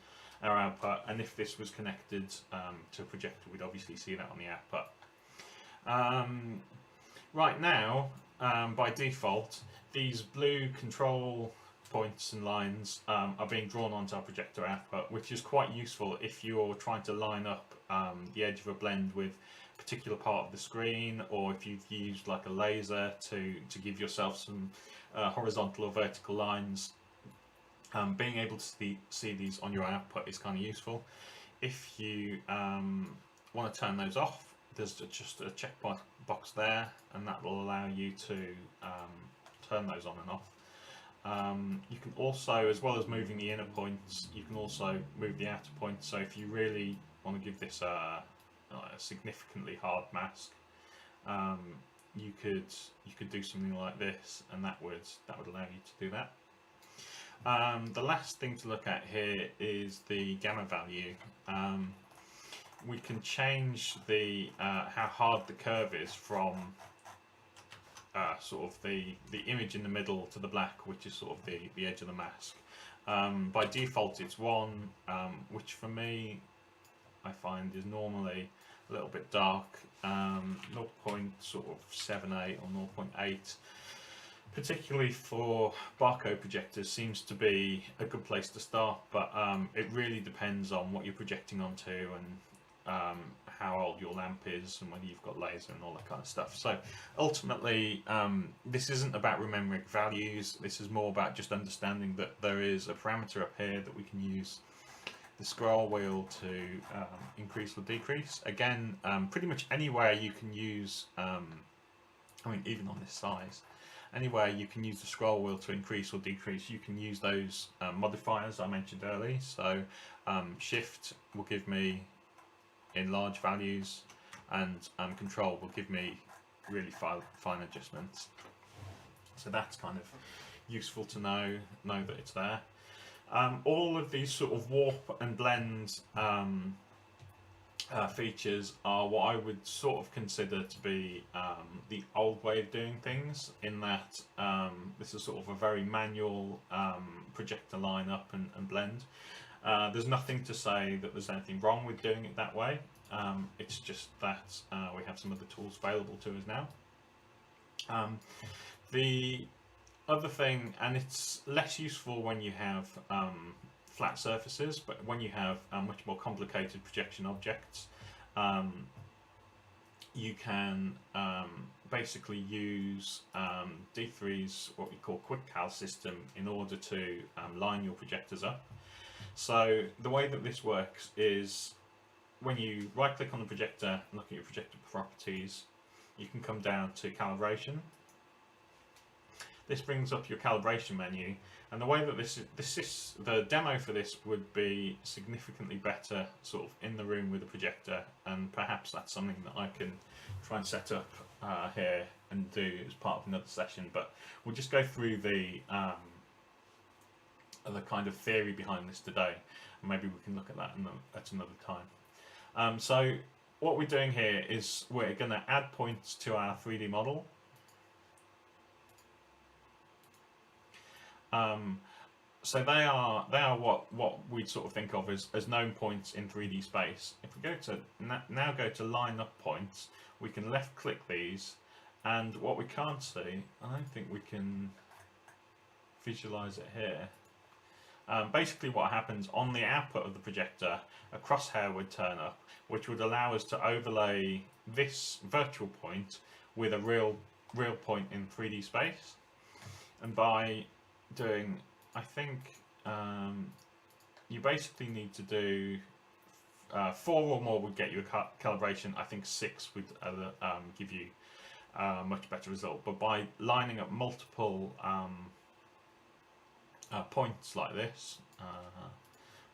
our output, and if this was connected to a projector, we'd obviously see that on the output. Right now, by default, these blue control points and lines are being drawn onto our projector output, which is quite useful if you're trying to line up the edge of a blend with a particular part of the screen, or if you've used like a laser to give yourself some horizontal or vertical lines. Being able to see these on your output is kind of useful. If you want to turn those off, there's just a check box there, and that will allow you to turn those on and off. You can also, as well as moving the inner points, you can also move the outer points. So if you really want to give this a significantly hard mask, you could do something like this, and that would allow you to do that. The last thing to look at here is the gamma value. We can change the how hard the curve is from sort of the image in the middle to the black, which is sort of the edge of the mask. By default it's 1, which for me I find is normally a little bit dark. 0.78 or 0.8, particularly for barcode projectors, seems to be a good place to start, but it really depends on what you're projecting onto and how old your lamp is and whether you've got laser and all that kind of stuff. So ultimately this isn't about remembering values, this is more about just understanding that there is a parameter up here that we can use the scroll wheel to increase or decrease. Again, pretty much anywhere you can use, I mean even on this size, anywhere you can use the scroll wheel to increase or decrease, you can use those modifiers I mentioned earlier. So shift will give me in large values, and control will give me really fine adjustments. So that's kind of useful to know that it's there. All of these sort of warp and blend features are what I would sort of consider to be the old way of doing things, in that this is sort of a very manual projector lineup and blend. There's nothing to say that there's anything wrong with doing it that way. It's just that we have some other tools available to us now. The other thing, and it's less useful when you have flat surfaces, but when you have much more complicated projection objects, you can basically use D3's what we call quick cal system in order to line your projectors up. So the way that this works is, when you right click on the projector and look at your projector properties, you can come down to calibration. This brings up your calibration menu, and the way that the demo for this would be significantly better sort of in the room with the projector, and perhaps that's something that I can try and set up here and do as part of another session. But we'll just go through the kind of theory behind this today, and maybe we can look at that at another time. So what we're doing here is we're going to add points to our 3D model. So they are what we'd sort of think of as known points in 3D space. If we go to now go to line up points, we can left click these, and what we can't see, I don't think we can visualize it here. Basically what happens on the output of the projector, a crosshair would turn up, which would allow us to overlay this virtual point with a real point in 3D space. And by doing, I think you basically need to do 4 or more would get you a calibration. I think 6 would give you a much better result. But by lining up multiple points like this,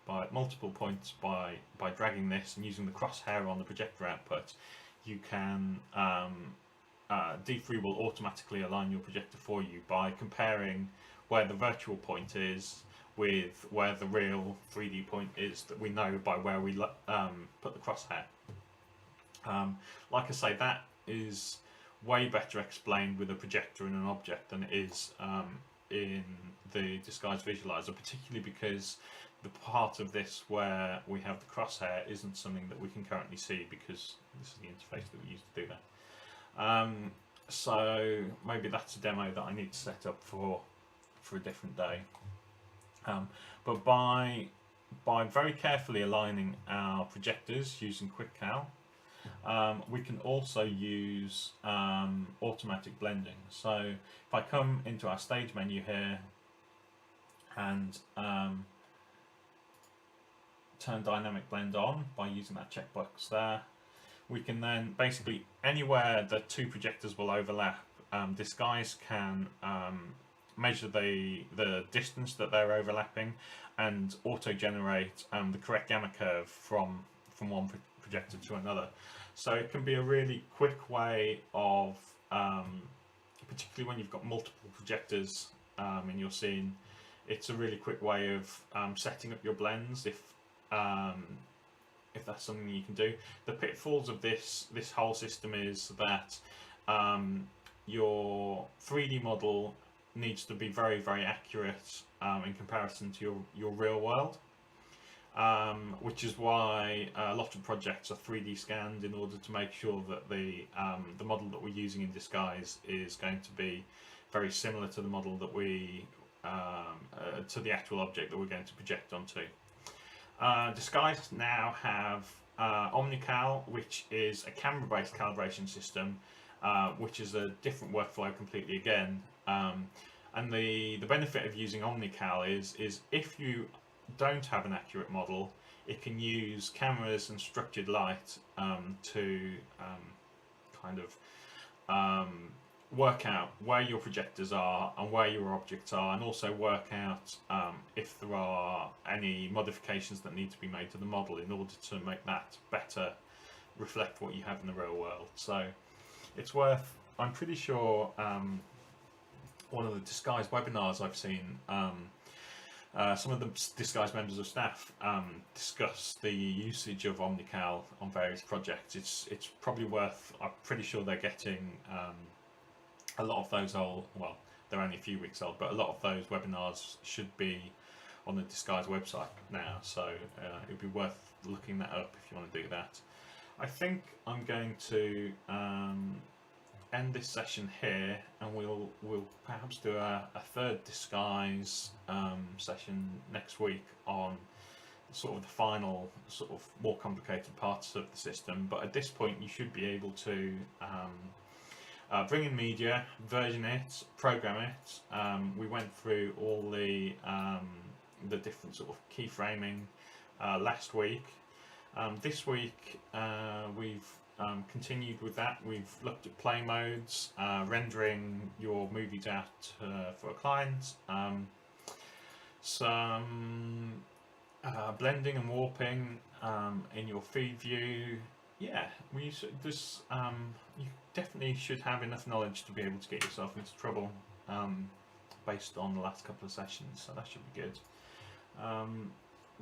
by multiple points, by dragging this and using the crosshair on the projector output, you can D3 will automatically align your projector for you by comparing where the virtual point is with where the real 3D point is that we know by where we put the crosshair. Like I say, that is way better explained with a projector and an object than it is in the Disguise Visualizer, particularly because the part of this where we have the crosshair isn't something that we can currently see, because this is the interface that we use to do that. So maybe that's a demo that I need to set up for a different day. But by very carefully aligning our projectors using Quick Cal, we can also use automatic blending. So if I come into our stage menu here and turn dynamic blend on by using that checkbox there, we can then basically, anywhere that 2 projectors will overlap, Disguise can measure the distance that they're overlapping and auto-generate the correct gamma curve from one projector to another. So it can be a really quick way of, particularly when you've got multiple projectors in your scene, it's a really quick way of setting up your blends if that's something you can do. The pitfalls of this whole system is that your 3D model needs to be very, very accurate in comparison to your real world, which is why a lot of projects are 3D scanned in order to make sure that the model that we're using in Disguise is going to be very similar to the model that we to the actual object that we're going to project onto. Disguise now have OmniCal, which is a camera-based calibration system, which is a different workflow completely again. And the benefit of using OmniCal is if you don't have an accurate model, it can use cameras and structured light to kind of work out where your projectors are and where your objects are, and also work out if there are any modifications that need to be made to the model in order to make that better reflect what you have in the real world. So it's worth, I'm pretty sure one of the Disguise webinars I've seen, some of the Disguise members of staff discuss the usage of Omnical on various projects. It's probably worth, I'm pretty sure they're getting a lot of those old, well, they're only a few weeks old, but a lot of those webinars should be on the Disguise website now, so it'd be worth looking that up if you want to do that. I think I'm going to end this session here, and we'll perhaps do a third Disguise session next week on sort of the final, sort of more complicated parts of the system. But at this point, you should be able to bring in media, version it, program it. We went through all the different sort of keyframing last week. This week we've continued with that. We've looked at Playmodes, rendering your movies out for a client, some blending and warping in your feed view. Yeah, you definitely should have enough knowledge to be able to get yourself into trouble based on the last couple of sessions, so that should be good.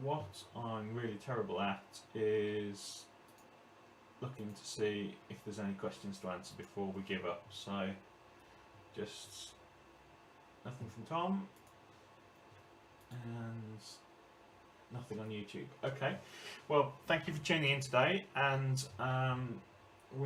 What I'm really terrible at is looking to see if there's any questions to answer before we give up, so just nothing from Tom and nothing on YouTube. Okay, well, thank you for tuning in today, and